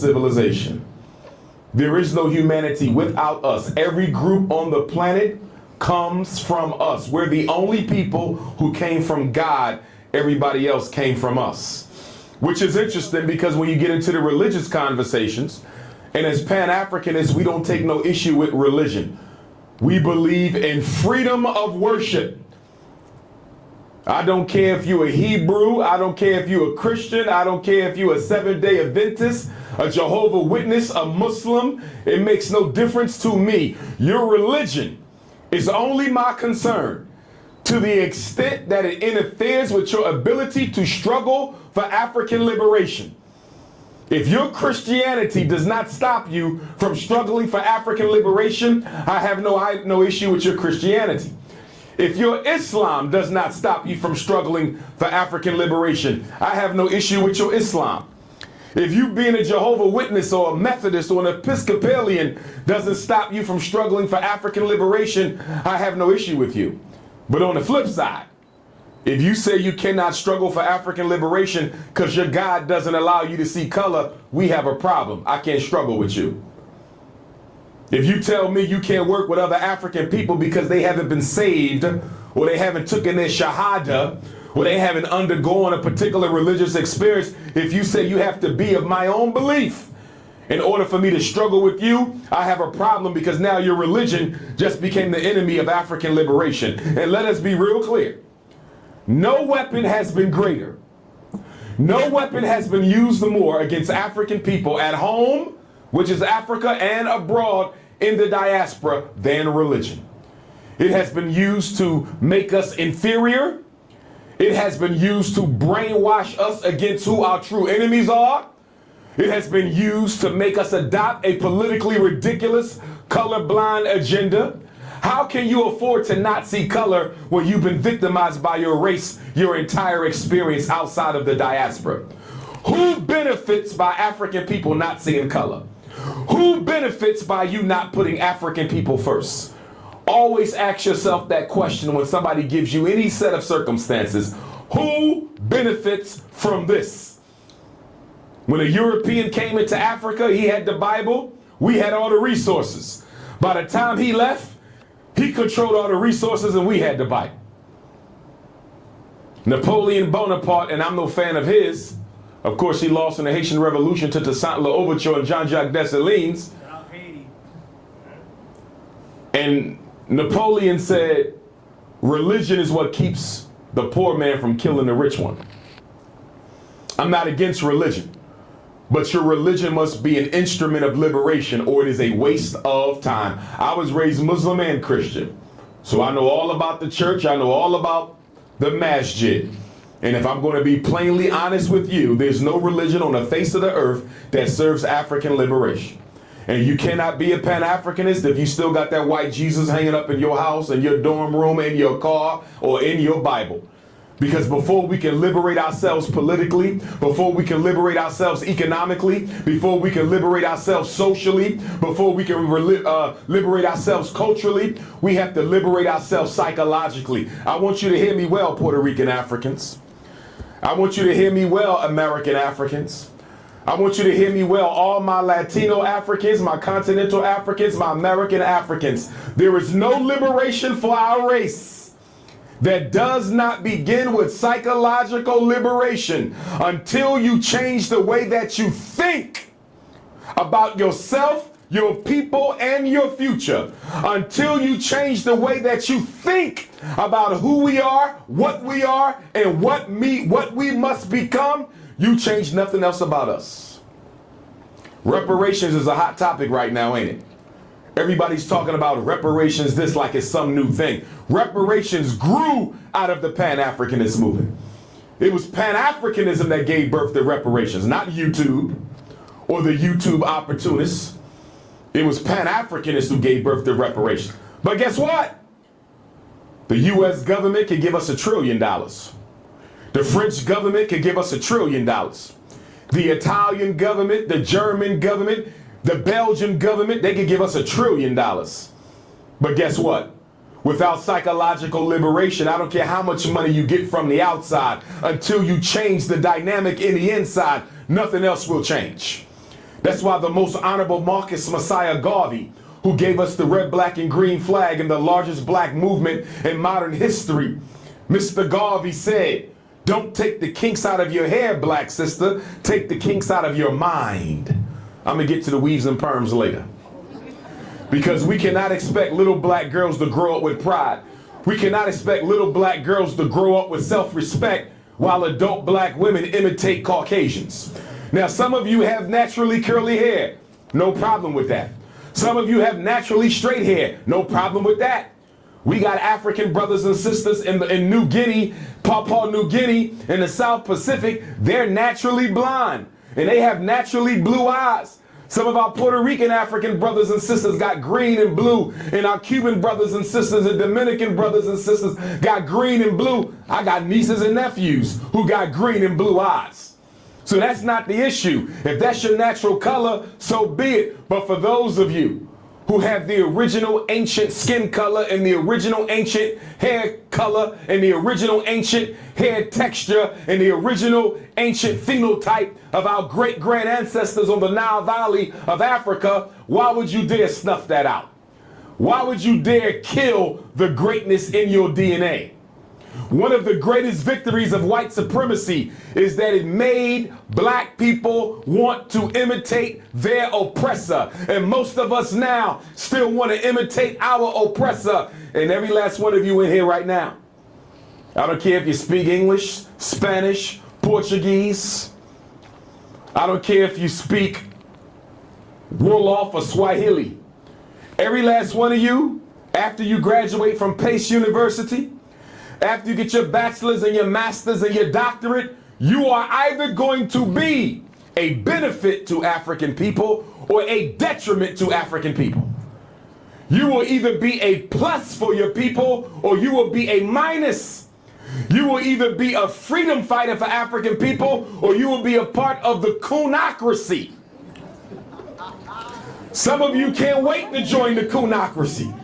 civilization. There is no humanity without us. Every group on the planet comes from us. We're the only people who came from God. Everybody else came from us. Which is interesting because when you get into the religious conversations, and as Pan-Africanists, we don't take no issue with religion. We believe in freedom of worship. I don't care if you're a Hebrew, I don't care if you're a Christian, I don't care if you're a Seventh-day Adventist, a Jehovah's Witness, a Muslim. It makes no difference to me. Your religion is only my concern to the extent that it interferes with your ability to struggle for African liberation. If your Christianity does not stop you from struggling for African liberation, I have no issue with your Christianity. If your Islam does not stop you from struggling for African liberation, I have no issue with your Islam. If you being a Jehovah's Witness or a Methodist or an Episcopalian doesn't stop you from struggling for African liberation, I have no issue with you. But on the flip side, if you say you cannot struggle for African liberation because your God doesn't allow you to see color, we have a problem. I can't struggle with you. If you tell me you can't work with other African people because they haven't been saved, or they haven't taken their shahada, or they haven't undergone a particular religious experience, if you say you have to be of my own belief in order for me to struggle with you, I have a problem because now your religion just became the enemy of African liberation. And let us be real clear. No weapon has been greater. No weapon has been used more against African people at home, which is Africa, and abroad in the diaspora than religion. It has been used to make us inferior. It has been used to brainwash us against who our true enemies are. It has been used to make us adopt a politically ridiculous colorblind agenda. How can you afford to not see color when you've been victimized by your race your entire experience outside of the diaspora? Who benefits by African people not seeing color? Who benefits by you not putting African people first? Always ask yourself that question when somebody gives you any set of circumstances. Who benefits from this? When a European came into Africa, he had the Bible, we had all the resources. By the time he left, he controlled all the resources and we had the Bible. Napoleon Bonaparte, and I'm no fan of his, of course he lost in the Haitian Revolution to Toussaint L'Ouverture and Jean-Jacques Dessalines. And Napoleon said, religion is what keeps the poor man from killing the rich one. I'm not against religion, but your religion must be an instrument of liberation or it is a waste of time. I was raised Muslim and Christian, so I know all about the church. I know all about the masjid. And if I'm going to be plainly honest with you, there's no religion on the face of the earth that serves African liberation. And you cannot be a Pan-Africanist if you still got that white Jesus hanging up in your house, in your dorm room, in your car, or in your Bible. Because before we can liberate ourselves politically, before we can liberate ourselves economically, before we can liberate ourselves socially, before we can liberate ourselves culturally, we have to liberate ourselves psychologically. I want you to hear me well, Puerto Rican Africans. I want you to hear me well, American Africans. I want you to hear me well, all my Latino Africans, my continental Africans, my American Africans. There is no liberation for our race that does not begin with psychological liberation until you change the way that you think about yourself, your people, and your future. Until you change the way that you think about who we are, and what we must become, you change nothing else about us. Reparations is a hot topic right now, ain't it? Everybody's talking about reparations this like it's some new thing. Reparations grew out of the Pan-Africanist movement. It was Pan-Africanism that gave birth to reparations, not YouTube or the YouTube opportunists. It was Pan-Africanists who gave birth to reparations. But guess what? The US government could give us $1 trillion. The French government could give us $1 trillion. The Italian government, the German government, the Belgian government, they could give us $1 trillion. But guess what? Without psychological liberation, I don't care how much money you get from the outside, until you change the dynamic in the inside, nothing else will change. That's why the most honorable Marcus Messiah Garvey, who gave us the red, black, and green flag and the largest black movement in modern history, Mr. Garvey said, don't take the kinks out of your hair, black sister. Take the kinks out of your mind. I'm going to get to the weaves and perms later. Because we cannot expect little black girls to grow up with pride. We cannot expect little black girls to grow up with self-respect while adult black women imitate Caucasians. Now, some of you have naturally curly hair. No problem with that. Some of you have naturally straight hair. No problem with that. We got African brothers and sisters in New Guinea, Papua New Guinea, in the South Pacific. They're naturally blonde, and they have naturally blue eyes. Some of our Puerto Rican African brothers and sisters got green and blue, and our Cuban brothers and sisters and Dominican brothers and sisters got green and blue. I got nieces and nephews who got green and blue eyes. So that's not the issue. If that's your natural color, so be it. But for those of you who have the original ancient skin color and the original ancient hair color and the original ancient hair texture and the original ancient phenotype of our great-grand ancestors on the Nile Valley of Africa, why would you dare snuff that out? Why would you dare kill the greatness in your DNA? One of the greatest victories of white supremacy is that it made black people want to imitate their oppressor. And most of us now still want to imitate our oppressor. And every last one of you in here right now, I don't care if you speak English, Spanish, Portuguese. I don't care if you speak Wolof or Swahili. Every last one of you, after you graduate from Pace University, after you get your bachelor's and your master's and your doctorate, you are either going to be a benefit to African people or a detriment to African people. You will either be a plus for your people or you will be a minus. You will either be a freedom fighter for African people or you will be a part of the coonocracy. Some of you can't wait to join the coonocracy.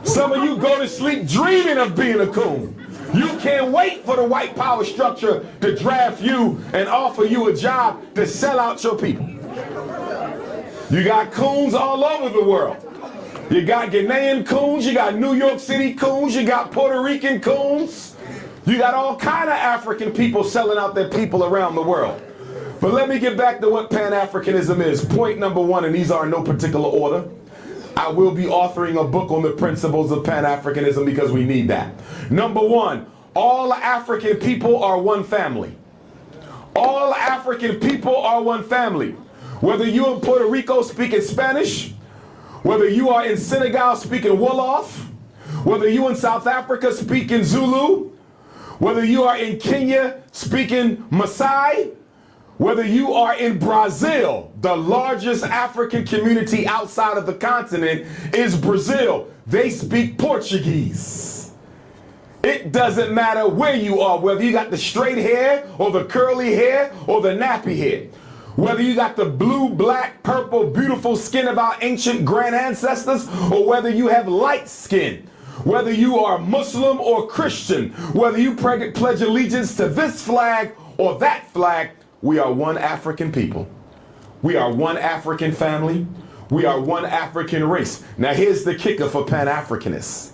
Some of you go to sleep dreaming of being a coon. You can't wait for the white power structure to draft you and offer you a job to sell out your people. You got coons all over the world. You got Ghanaian coons, you got New York City coons, you got Puerto Rican coons. You got all kind of African people selling out their people around the world. But let me get back to what Pan-Africanism is. Point number one, and these are in no particular order. I will be authoring a book on the principles of Pan-Africanism because we need that. Number one, all African people are one family. All African people are one family. Whether you're in Puerto Rico speaking Spanish, whether you are in Senegal speaking Wolof, whether you in South Africa speaking Zulu, whether you are in Kenya speaking Maasai, whether you are in Brazil, the largest African community outside of the continent is Brazil. They speak Portuguese. It doesn't matter where you are, whether you got the straight hair or the curly hair or the nappy hair. Whether you got the blue, black, purple, beautiful skin of our ancient grand ancestors or whether you have light skin. Whether you are Muslim or Christian, whether you pledge allegiance to this flag or that flag, we are one African people. We are one African family. We are one African race. Now here's the kicker for Pan-Africanists.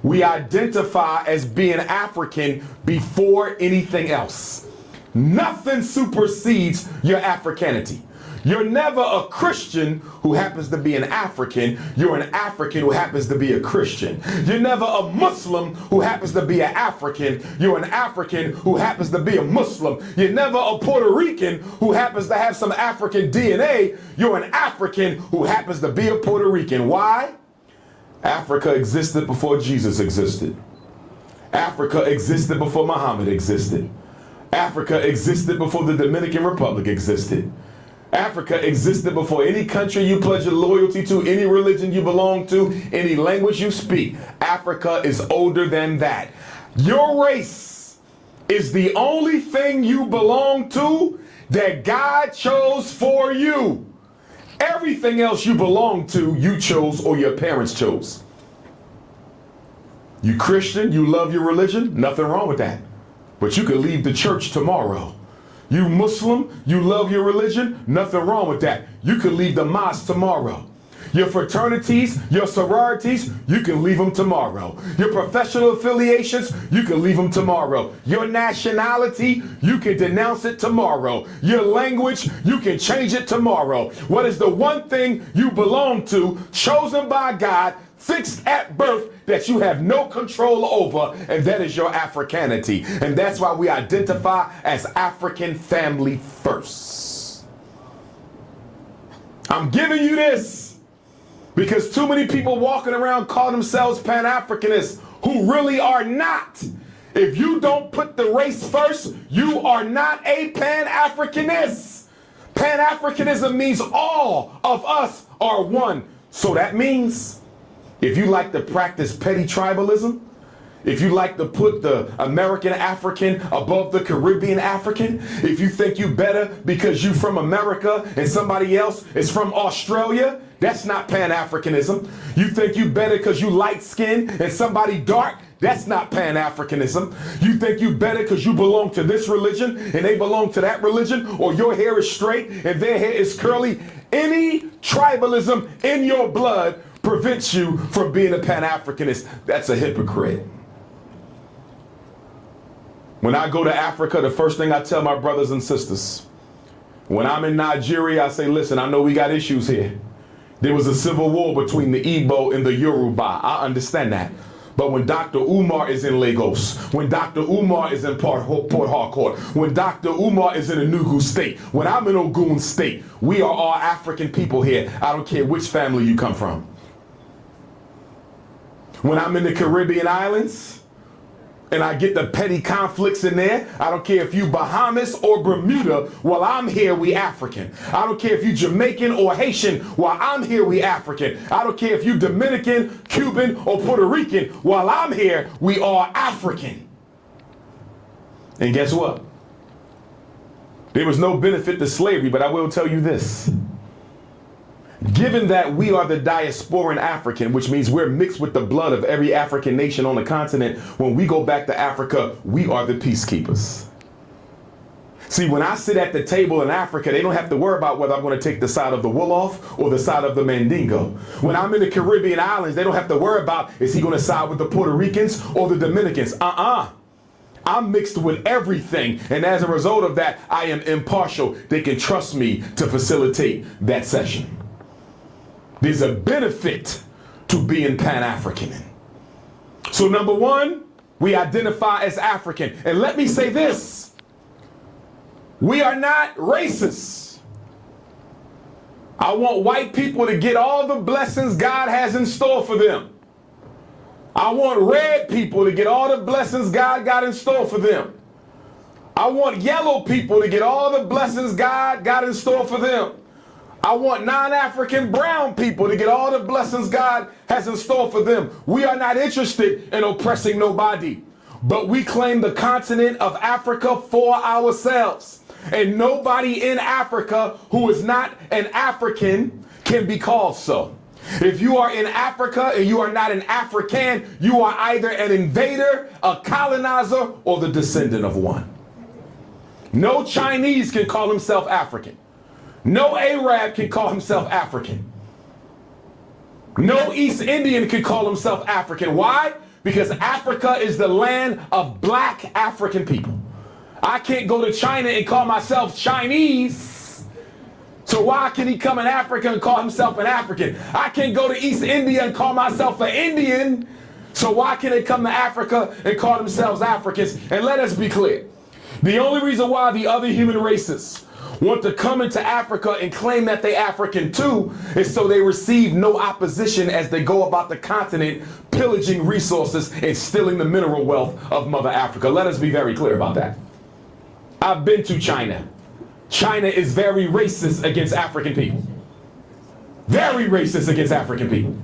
We identify as being African before anything else. Nothing supersedes your Africanity. You're never a Christian who happens to be an African. You're an African who happens to be a Christian. You're never a Muslim who happens to be an African. You're an African who happens to be a Muslim. You're never a Puerto Rican who happens to have some African DNA. You're an African who happens to be a Puerto Rican. Why? Africa existed before Jesus existed. Africa existed before Muhammad existed. Africa existed before the Dominican Republic existed. Africa existed before any country you pledge your loyalty to, any religion you belong to, any language you speak. Africa is older than that. Your race is the only thing you belong to that God chose for you. Everything else you belong to, you chose or your parents chose. You Christian, you love your religion, nothing wrong with that. But you could leave the church tomorrow. You Muslim, you love your religion, nothing wrong with that. You could leave the mosque tomorrow. Your fraternities, your sororities, you can leave them tomorrow. Your professional affiliations, you can leave them tomorrow. Your nationality, you can denounce it tomorrow. Your language, you can change it tomorrow. What is the one thing you belong to, chosen by God, fixed at birth, that you have no control over, and that is your Africanity. And that's why we identify as African family first. I'm giving you this because too many people walking around calling themselves Pan-Africanists who really are not. If you don't put the race first, you are not a Pan-Africanist. Pan-Africanism means all of us are one. So that means if you like to practice petty tribalism, if you like to put the American African above the Caribbean African, if you think you better because you from America and somebody else is from Australia, that's not Pan-Africanism. You think you better because you light skinned and somebody dark, that's not Pan-Africanism. You think you better because you belong to this religion and they belong to that religion, or your hair is straight and their hair is curly. Any tribalism in your blood prevents you from being a Pan-Africanist. That's a hypocrite. When I go to Africa, the first thing I tell my brothers and sisters, when I'm in Nigeria, I say, listen, I know we got issues here. There was a civil war between the Igbo and the Yoruba. I understand that. But when Dr. Umar is in Lagos, when Dr. Umar is in Port Harcourt, when Dr. Umar is in Enugu State, when I'm in Ogun State, we are all African people here. I don't care which family you come from. When I'm in the Caribbean islands and I get the petty conflicts in there, I don't care if you Bahamas or Bermuda, while I'm here, we African. I don't care if you Jamaican or Haitian, while I'm here, we African. I don't care if you Dominican, Cuban, or Puerto Rican, while I'm here, we are African. And guess what? There was no benefit to slavery, but I will tell you this. Given that we are the diasporan African, which means we're mixed with the blood of every African nation on the continent, when we go back to Africa, we are the peacekeepers. See, when I sit at the table in Africa, they don't have to worry about whether I'm going to take the side of the Wolof or the side of the Mandingo. When I'm in the Caribbean islands, they don't have to worry about, is he going to side with the Puerto Ricans or the Dominicans? I'm mixed with everything, and as a result of that, I am impartial. They can trust me to facilitate that session. There's a benefit to being Pan-African. So number one, we identify as African. And let me say this, we are not racist. I want white people to get all the blessings God has in store for them. I want red people to get all the blessings God got in store for them. I want yellow people to get all the blessings God got in store for them. I want non-African brown people to get all the blessings God has in store for them. We are not interested in oppressing nobody, but we claim the continent of Africa for ourselves. And nobody in Africa who is not an African can be called so. If you are in Africa and you are not an African, you are either an invader, a colonizer, or the descendant of one. No Chinese can call himself African. No Arab can call himself African. No East Indian can call himself African. Why? Because Africa is the land of black African people. I can't go to China and call myself Chinese. So why can he come in Africa and call himself an African? I can't go to East India and call myself an Indian. So why can they come to Africa and call themselves Africans? And let us be clear. The only reason why the other human races want to come into Africa and claim that they African too is so they receive no opposition as they go about the continent pillaging resources and stealing the mineral wealth of Mother Africa. Let us be very clear about that. I've been to China. China is very racist against African people. Very racist against African people.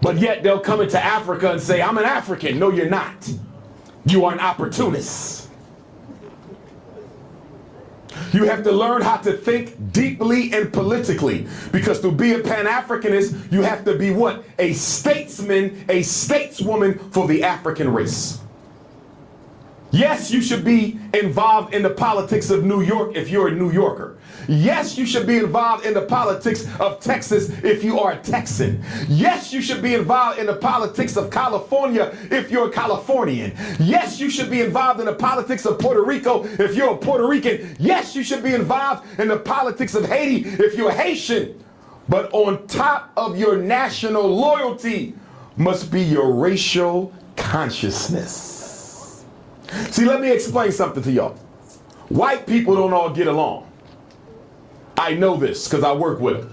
But yet they'll come into Africa and say, I'm an African. No, you're not. You are an opportunist. You have to learn how to think deeply and politically, because to be a Pan-Africanist, you have to be what? A statesman, a stateswoman for the African race. Yes, you should be involved in the politics of New York if you're a New Yorker. Yes, you should be involved in the politics of Texas if you are a Texan. Yes, you should be involved in the politics of California if you're a Californian. Yes, you should be involved in the politics of Puerto Rico if you're a Puerto Rican. Yes, you should be involved in the politics of Haiti if you're Haitian. But on top of your national loyalty must be your racial consciousness. See, let me explain something to y'all. White people don't all get along. I know this because I work with them.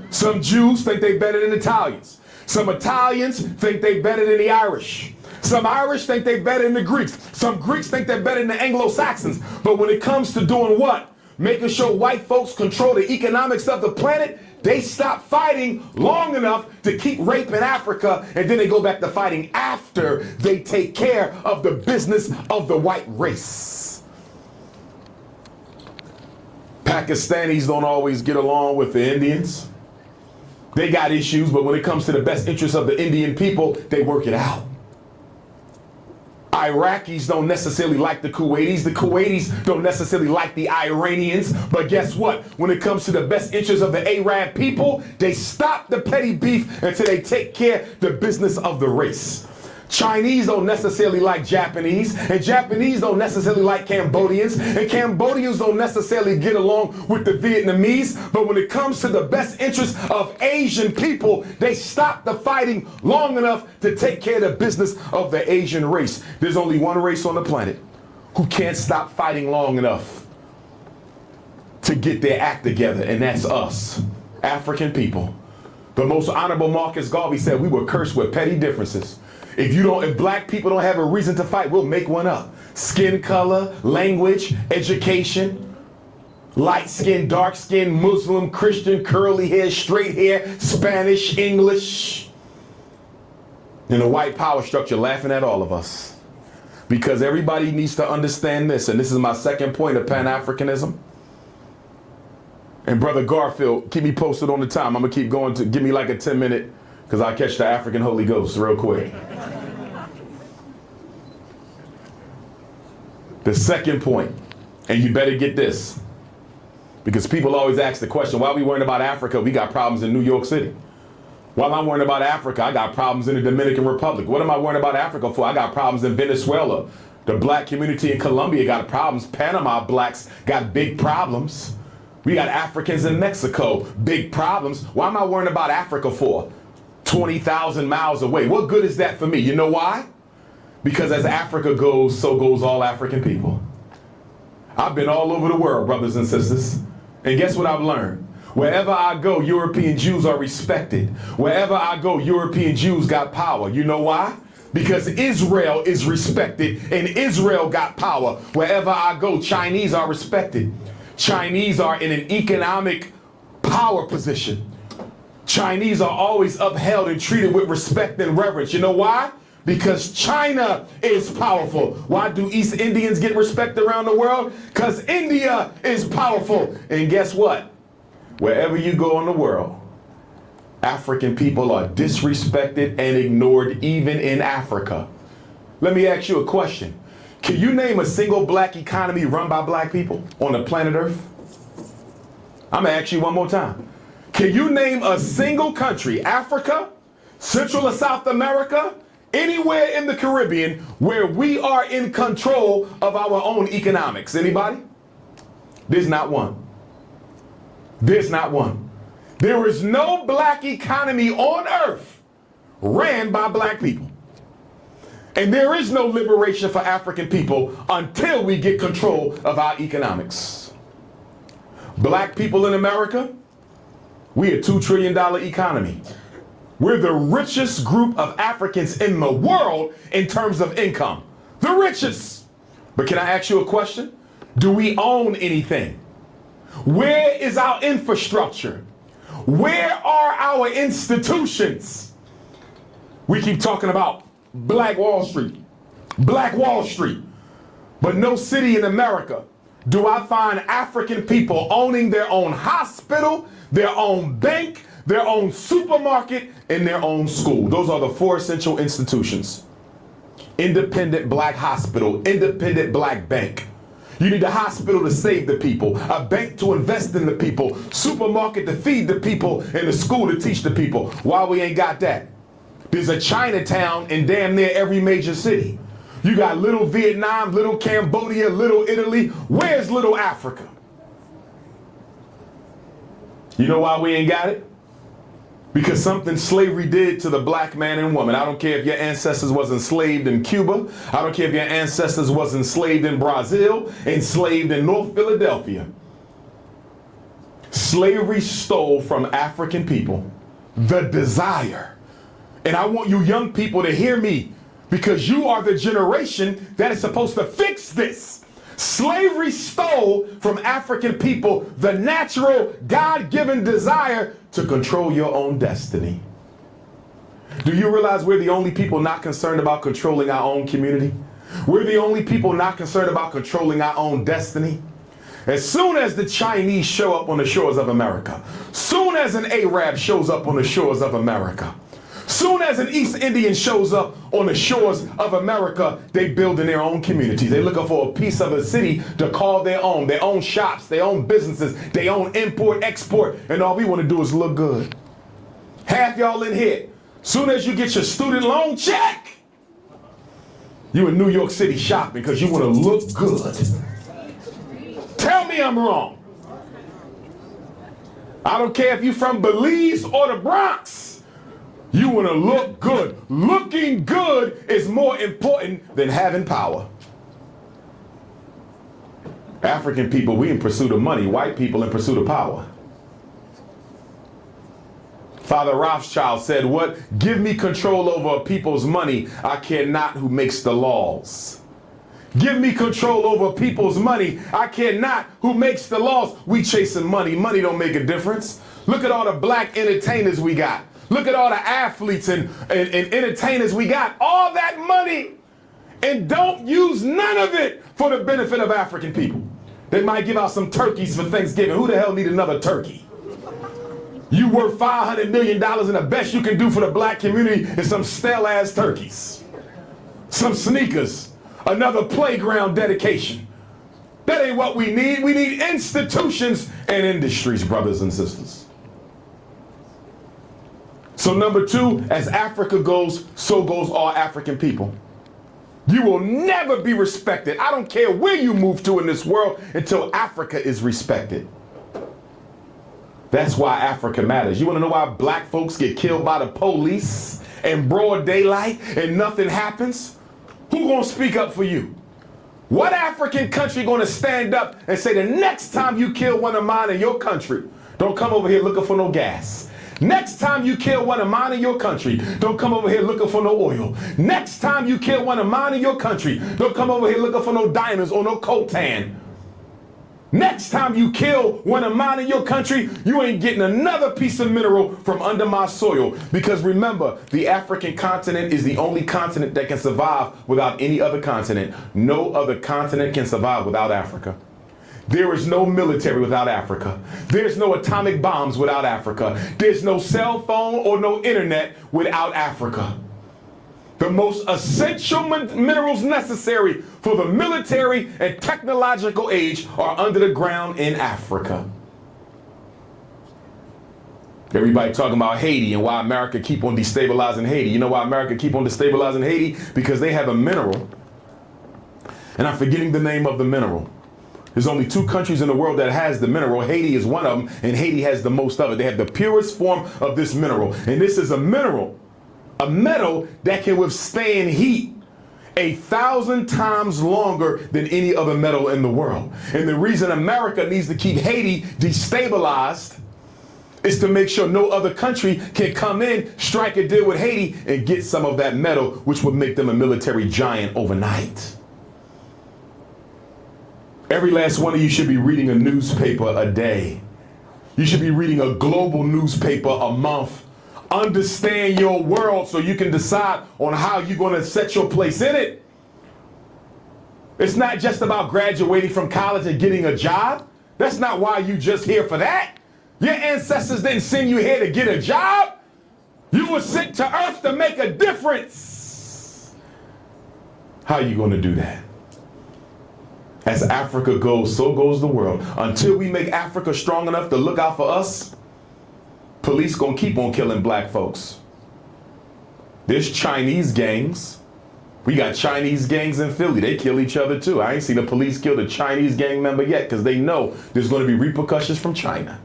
Some Jews think they better than Italians. Some Italians think they better than the Irish. Some Irish think they better than the Greeks. Some Greeks think they're better than the Anglo-Saxons. But when it comes to doing what? Making sure white folks control the economics of the planet, they stop fighting long enough to keep raping Africa, and then they go back to fighting after they take care of the business of the white race. Pakistanis don't always get along with the Indians. They got issues, but when it comes to the best interests of the Indian people, they work it out. Iraqis don't necessarily like the Kuwaitis. The Kuwaitis don't necessarily like the Iranians. But guess what? When it comes to the best interests of the Arab people, they stop the petty beef until they take care of the business of the race. Chinese don't necessarily like Japanese, and Japanese don't necessarily like Cambodians, and Cambodians don't necessarily get along with the Vietnamese. But when it comes to the best interests of Asian people, they stop the fighting long enough to take care of the business of the Asian race. There's only one race on the planet who can't stop fighting long enough to get their act together, and that's us, African people. The most honorable Marcus Garvey said we were cursed with petty differences. If black people don't have a reason to fight, we'll make one up. Skin color, language, education, light skin, dark skin, Muslim, Christian, curly hair, straight hair, Spanish, English. And the white power structure laughing at all of us. Because everybody needs to understand this, and this is my second point of Pan-Africanism. And Brother Garfield, keep me posted on the time. I'm gonna keep going to give me like a 10-minute, because I'll catch the African Holy Ghost real quick. The second point, and you better get this, because people always ask the question, why are we worrying about Africa? We got problems in New York City. While I'm worrying about Africa, I got problems in the Dominican Republic. What am I worrying about Africa for? I got problems in Venezuela. The black community in Colombia got problems. Panama blacks got big problems. We got Africans in Mexico, big problems. Why am I worrying about Africa for? 20,000 miles away. What good is that for me? You know why? Because as Africa goes, so goes all African people. I've been all over the world, brothers and sisters. And guess what I've learned? Wherever I go, European Jews are respected. Wherever I go, European Jews got power. You know why? Because Israel is respected and Israel got power. Wherever I go, Chinese are respected. Chinese are in an economic power position. Chinese are always upheld and treated with respect and reverence. You know why? Because China is powerful. Why do East Indians get respect around the world? Because India is powerful. And guess what? Wherever you go in the world, African people are disrespected and ignored, even in Africa. Let me ask you a question. Can you name a single black economy run by black people on the planet Earth? I'm gonna ask you one more time. Can you name a single country, Africa, Central or South America, anywhere in the Caribbean, where we are in control of our own economics? Anybody? There's not one. There's not one. There is no black economy on earth ran by black people. And there is no liberation for African people until we get control of our economics. Black people in America, we're a $2 trillion economy. We're the richest group of Africans in the world in terms of income. The richest. But can I ask you a question? Do we own anything? Where is our infrastructure? Where are our institutions? We keep talking about Black Wall Street, Black Wall Street, but no city in America do I find African people owning their own hospital, their own bank, their own supermarket, and their own school. Those are the four essential institutions. independent black hospital, independent black bank. You need a hospital to save the people, a bank to invest in the people, supermarket to feed the people, and a school to teach the people. Why we ain't got that? There's a Chinatown in damn near every major city. You got little Vietnam, little Cambodia, little Italy. Where's little Africa? You know why we ain't got it? Because something slavery did to the black man and woman. I don't care if your ancestors was enslaved in Cuba. I don't care if your ancestors was enslaved in Brazil, enslaved in North Philadelphia. Slavery stole from African people the desire. And I want you young people to hear me, because you are the generation that is supposed to fix this. Slavery stole from African people the natural, God-given desire to control your own destiny. Do you realize we're the only people not concerned about controlling our own community? We're the only people not concerned about controlling our own destiny. As soon as the Chinese show up on the shores of America, soon as an Arab shows up on the shores of America, soon as an East Indian shows up on the shores of America, they build in their own communities. They're looking for a piece of a city to call their own shops, their own businesses, their own import, export, and all we want to do is look good. Half y'all in here, soon as you get your student loan check, you in New York City shopping because you want to look good. Tell me I'm wrong. I don't care if you're from Belize or the Bronx. You want to look good. Looking good is more important than having power. African people, we in pursuit of money. White people in pursuit of power. Father Rothschild said, what? Give me control over a people's money. I care not who makes the laws. Give me control over people's money. I care not who makes the laws. We chasing money. Money don't make a difference. Look at all the black entertainers we got. Look at all the athletes and entertainers we got. All that money, and don't use none of it for the benefit of African people. They might give out some turkeys for Thanksgiving. Who the hell need another turkey? You worth $500 million, and the best you can do for the black community is some stale-ass turkeys, some sneakers, another playground dedication. That ain't what we need. We need institutions and industries, brothers and sisters. So number two, as Africa goes, so goes all African people. You will never be respected. I don't care where you move to in this world until Africa is respected. That's why Africa matters. You want to know why black folks get killed by the police in broad daylight and nothing happens? Who gonna speak up for you? What African country gonna stand up and say the next time you kill one of mine in your country, don't come over here looking for no gas. Next time you kill one of mine in your country, don't come over here looking for no oil. Next time you kill one of mine in your country, don't come over here looking for no diamonds or no coltan. Next time you kill one of mine in your country, you ain't getting another piece of mineral from under my soil. Because remember, the African continent is the only continent that can survive without any other continent. No other continent can survive without Africa. There is no military without Africa. There's no atomic bombs without Africa. There's no cell phone or no internet without Africa. The most essential minerals necessary for the military and technological age are under the ground in Africa. Everybody talking about Haiti and why America keep on destabilizing Haiti. You know why America keep on destabilizing Haiti? Because they have a mineral, and I'm forgetting the name of the mineral. There's only 2 countries in the world that has the mineral. Haiti is one of them, and Haiti has the most of it. They have the purest form of this mineral. And this is a mineral, a metal that can withstand heat 1,000 times longer than any other metal in the world. And the reason America needs to keep Haiti destabilized is to make sure no other country can come in, strike a deal with Haiti, and get some of that metal, which would make them a military giant overnight. Every last one of you should be reading a newspaper a day. You should be reading a global newspaper a month. Understand your world so you can decide on how you're going to set your place in it. It's not just about graduating from college and getting a job. That's not why you just here for that. Your ancestors didn't send you here to get a job. You were sent to earth to make a difference. How are you going to do that? As Africa goes, so goes the world. Until we make Africa strong enough to look out for us, police gonna keep on killing black folks. There's Chinese gangs. We got Chinese gangs in Philly. They kill each other too. I ain't seen the police kill a Chinese gang member yet because they know there's going to be repercussions from China.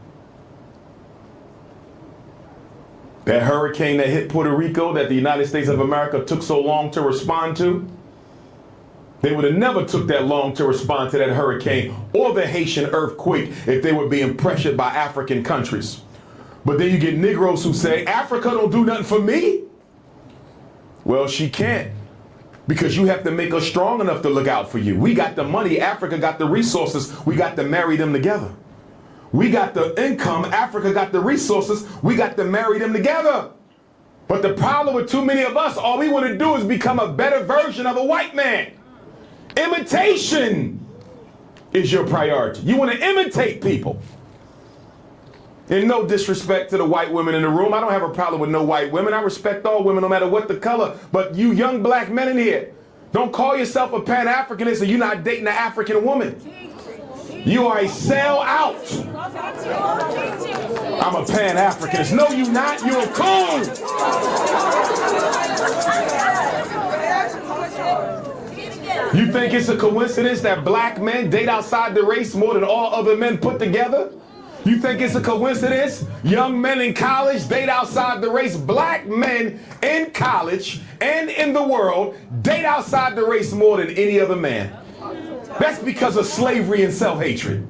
That hurricane that hit Puerto Rico that the United States of America took so long to respond to, they would have never took that long to respond to that hurricane or the Haitian earthquake if they were being pressured by African countries. But then you get Negroes who say, Africa don't do nothing for me. Well, she can't, because you have to make us strong enough to look out for you. We got the money, Africa got the resources, we got to marry them together. We got the income, Africa got the resources, we got to marry them together. But the problem with too many of us, all we want to do is become a better version of a white man. Imitation is your priority. You want to imitate people. And no disrespect to the white women in the room. I don't have a problem with no white women. I respect all women no matter what the color. But you young black men in here, don't call yourself a Pan-Africanist and you're not dating an African woman. You are a sellout. I'm a Pan-Africanist. No, you're not. You're a coon. You think it's a coincidence that black men date outside the race more than all other men put together? You think it's a coincidence? Young men in college date outside the race. Black men in college and in the world date outside the race more than any other man. That's because of slavery and self-hatred.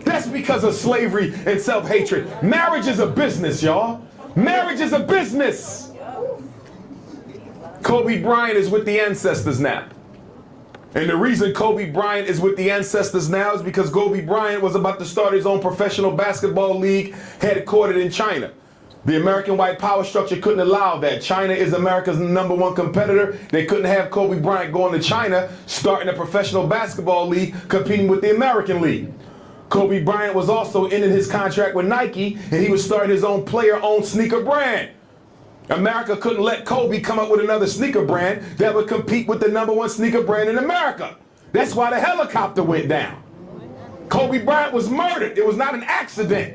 That's because of slavery and self-hatred. Marriage is a business, y'all. Marriage is a business. Kobe Bryant is with the ancestors now. And the reason Kobe Bryant is with the ancestors now is because Kobe Bryant was about to start his own professional basketball league headquartered in China. The American white power structure couldn't allow that. China is America's #1 competitor. They couldn't have Kobe Bryant going to China, starting a professional basketball league, competing with the American league. Kobe Bryant was also ending his contract with Nike, and he was starting his own player-owned sneaker brand. America couldn't let Kobe come up with another sneaker brand that would compete with the #1 sneaker brand in America. That's why the helicopter went down. Kobe Bryant was murdered. It was not an accident.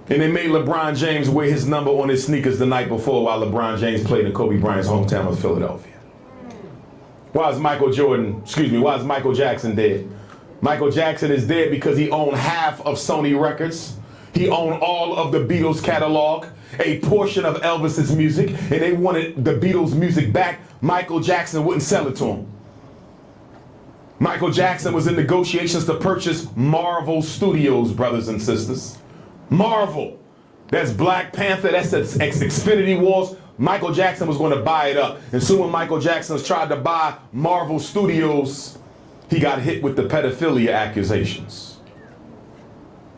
And they made LeBron James wear his number on his sneakers the night before while LeBron James played in Kobe Bryant's hometown of Philadelphia. Why is Michael Jackson dead? Michael Jackson is dead because he owned half of Sony Records. He owned all of the Beatles catalog, a portion of Elvis's music, and they wanted the Beatles music back. Michael Jackson wouldn't sell it to him. Michael Jackson was in negotiations to purchase Marvel Studios, brothers and sisters. Marvel. That's Black Panther, that's Xfinity Wars. Michael Jackson was going to buy it up. And soon when Michael Jackson tried to buy Marvel Studios, he got hit with the pedophilia accusations.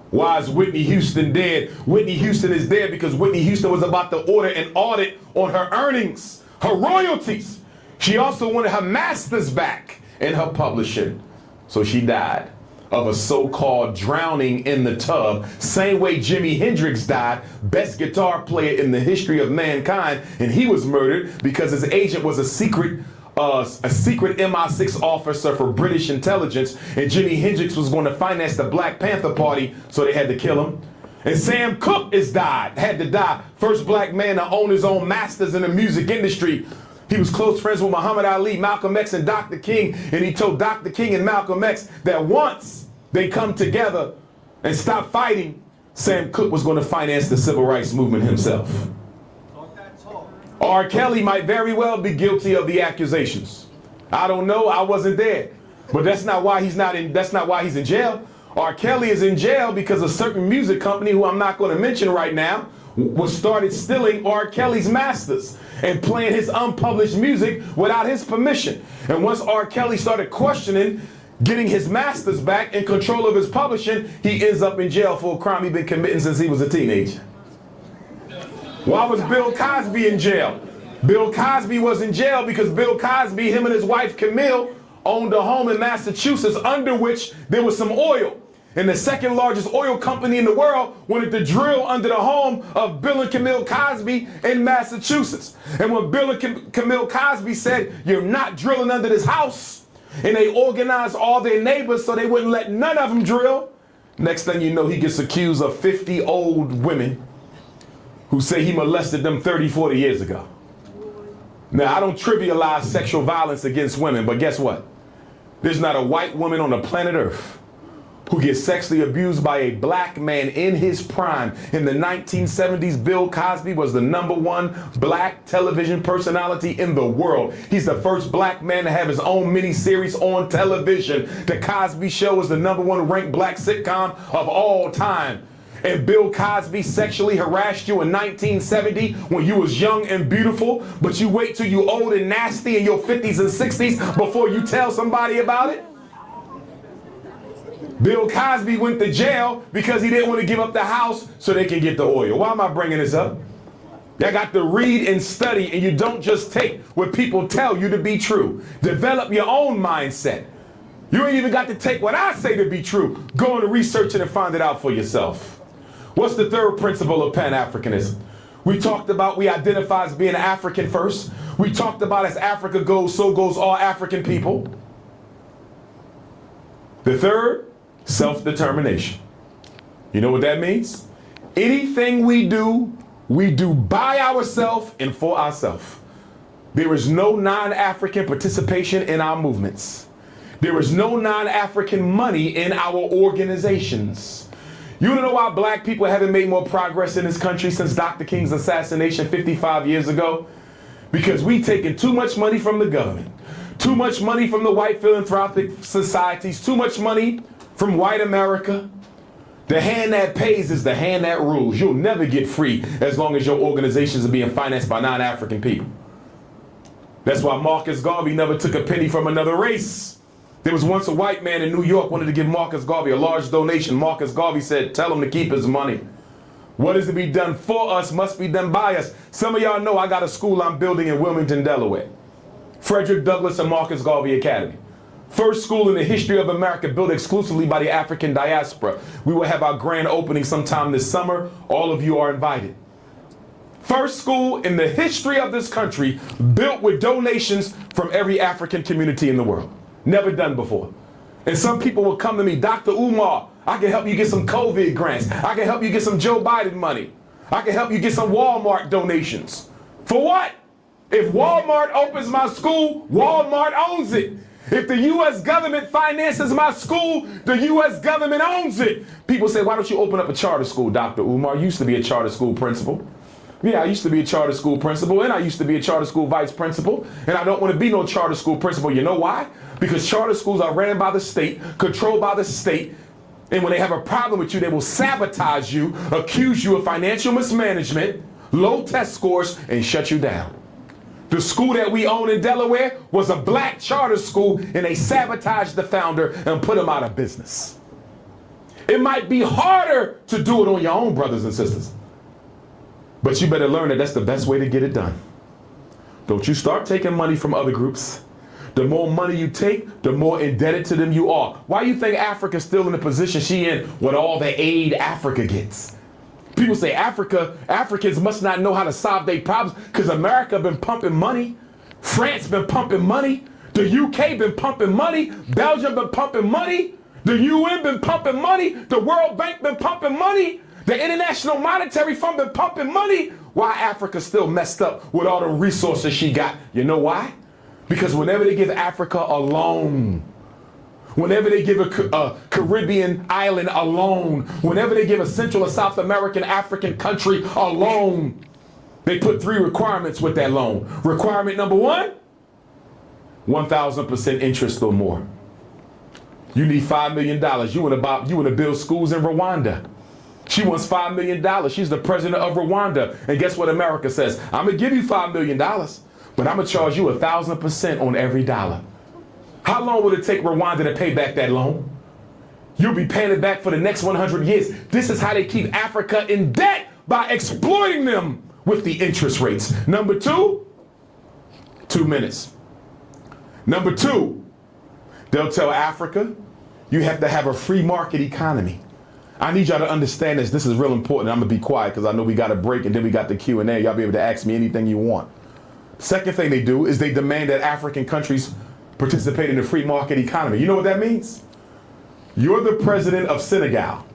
Why is Whitney Houston dead? Whitney Houston is dead because Whitney Houston was about to order an audit on her earnings, her royalties. She also wanted her masters back in her publishing. So she died of a so-called drowning in the tub, same way Jimi Hendrix died, best guitar player in the history of mankind, and he was murdered because his agent was a secret MI6 officer for British intelligence, and Jimi Hendrix was going to finance the Black Panther Party, so they had to kill him. And Sam Cooke had to die. First black man to own his own masters in the music industry. He was close friends with Muhammad Ali, Malcolm X, and Dr. King, and he told Dr. King and Malcolm X that once they come together and stop fighting, Sam Cooke was going to finance the civil rights movement himself. R. Kelly might very well be guilty of the accusations. I don't know, I wasn't there. But that's not why he's in jail. R. Kelly is in jail because a certain music company, who I'm not going to mention right now, started stealing R. Kelly's masters and playing his unpublished music without his permission. And once R. Kelly started questioning getting his masters back and control of his publishing, he ends up in jail for a crime he's been committing since he was a teenager. Why was Bill Cosby in jail? Bill Cosby was in jail because Bill Cosby, him and his wife Camille, owned a home in Massachusetts under which there was some oil. And the second largest oil company in the world wanted to drill under the home of Bill and Camille Cosby in Massachusetts. And when Bill and Camille Cosby said, you're not drilling under this house, and they organized all their neighbors so they wouldn't let none of them drill, next thing you know, he gets accused of 50 old women who say he molested them 30, 40 years ago. Now, I don't trivialize sexual violence against women, but guess what? There's not a white woman on the planet Earth who gets sexually abused by a black man in his prime. In the 1970s, Bill Cosby was the #1 black television personality in the world. He's the first black man to have his own miniseries on television. The Cosby Show is the #1 ranked black sitcom of all time. And Bill Cosby sexually harassed you in 1970 when you was young and beautiful, but you wait till you old and nasty in your 50s and 60s before you tell somebody about it? Bill Cosby went to jail because he didn't want to give up the house so they can get the oil. Why am I bringing this up? You got to read and study, and you don't just take what people tell you to be true. Develop your own mindset. You ain't even got to take what I say to be true. Go and research it and find it out for yourself. What's the third principle of Pan-Africanism? We talked about we identify as being African first. We talked about as Africa goes, so goes all African people. The third, self-determination. You know what that means? Anything we do by ourselves and for ourselves. There is no non-African participation in our movements. There is no non-African money in our organizations. You wanna know why black people haven't made more progress in this country since Dr. King's assassination 55 years ago? Because we taken too much money from the government, too much money from the white philanthropic societies, too much money from white America. The hand that pays is the hand that rules. You'll never get free as long as your organizations are being financed by non-African people. That's why Marcus Garvey never took a penny from another race. There was once a white man in New York wanted to give Marcus Garvey a large donation. Marcus Garvey said, tell him to keep his money. What is to be done for us must be done by us. Some of y'all know I got a school I'm building in Wilmington, Delaware. Frederick Douglass and Marcus Garvey Academy. First school in the history of America built exclusively by the African diaspora. We will have our grand opening sometime this summer. All of you are invited. First school in the history of this country built with donations from every African community in the world. Never done before. And some people will come to me, Dr. Umar, I can help you get some COVID grants. I can help you get some Joe Biden money. I can help you get some Walmart donations. For what? If Walmart opens my school, Walmart owns it. If the U.S. government finances my school, the U.S. government owns it. People say, why don't you open up a charter school, Dr. Umar? You used to be a charter school principal. Yeah, I used to be a charter school principal, and I used to be a charter school vice principal, and I don't want to be no charter school principal. You know why? Because charter schools are ran by the state, controlled by the state, and when they have a problem with you, they will sabotage you, accuse you of financial mismanagement, low test scores, and shut you down. The school that we own in Delaware was a black charter school, and they sabotaged the founder and put him out of business. It might be harder to do it on your own, brothers and sisters, but you better learn that that's the best way to get it done. Don't you start taking money from other groups. The more money you take, the more indebted to them you are. Why do you think Africa's still in the position she in with all the aid Africa gets? People say Africans must not know how to solve their problems because America been pumping money. France been pumping money. The UK been pumping money. Belgium been pumping money. The UN been pumping money. The World Bank been pumping money. The International Monetary Fund been pumping money. Why Africa still messed up with all the resources she got? You know why? Because whenever they give Africa a loan, whenever they give a Caribbean island a loan, whenever they give a Central or South American African country a loan, they put 3 requirements with that loan. Requirement number 1, 1,000% interest or more. You need $5 million. You want to build schools in Rwanda. She wants $5 million. She's the president of Rwanda. And guess what America says? I'm going to give you $5 million, but I'm going to charge you 1,000% on every dollar. How long will it take Rwanda to pay back that loan? You'll be paying it back for the next 100 years. This is how they keep Africa in debt, by exploiting them with the interest rates. Number 2, 2 minutes. Number 2, they'll tell Africa, you have to have a free market economy. I need y'all to understand this. This is real important. I'm going to be quiet because I know we got a break and then we got the Q&A. Y'all be able to ask me anything you want. Second thing they do is they demand that African countries participate in the free market economy. You know what that means? You're the president of Senegal.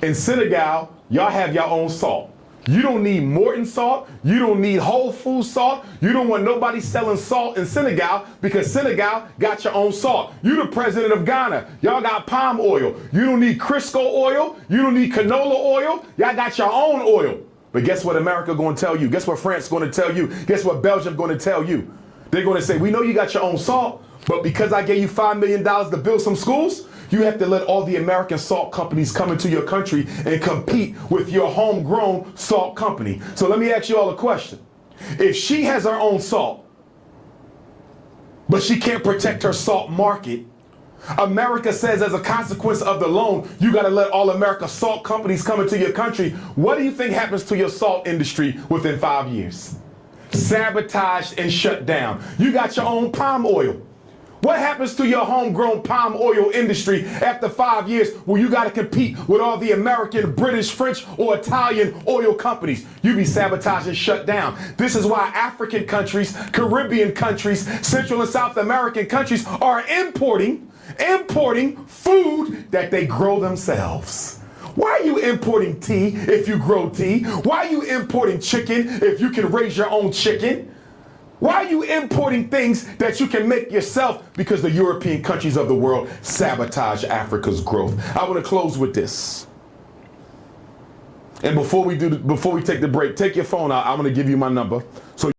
In Senegal, y'all have your own salt. You don't need Morton salt. You don't need Whole Foods salt. You don't want nobody selling salt in Senegal because Senegal got your own salt. You the president of Ghana. Y'all got palm oil. You don't need Crisco oil. You don't need canola oil. Y'all got your own oil. But guess what America going to tell you? Guess what France going to tell you? Guess what Belgium going to tell you? They're going to say, we know you got your own salt, but because I gave you $5 million to build some schools, you have to let all the American salt companies come into your country and compete with your homegrown salt company. So let me ask you all a question. If she has her own salt, but she can't protect her salt market, America says as a consequence of the loan, you got to let all America salt companies come into your country. What do you think happens to your salt industry within 5 years? Sabotaged and shut down. You got your own palm oil. What happens to your homegrown palm oil industry after 5 years where you got to compete with all the American, British, French, or Italian oil companies? You be sabotaged and shut down. This is why African countries, Caribbean countries, Central and South American countries are importing food that they grow themselves. Why are you importing tea if you grow tea? Why are you importing chicken if you can raise your own chicken? Why are you importing things that you can make yourself? Because the European countries of the world sabotage Africa's growth. I want to close with this. And before we take the break, take your phone out. I'm going to give you my number. So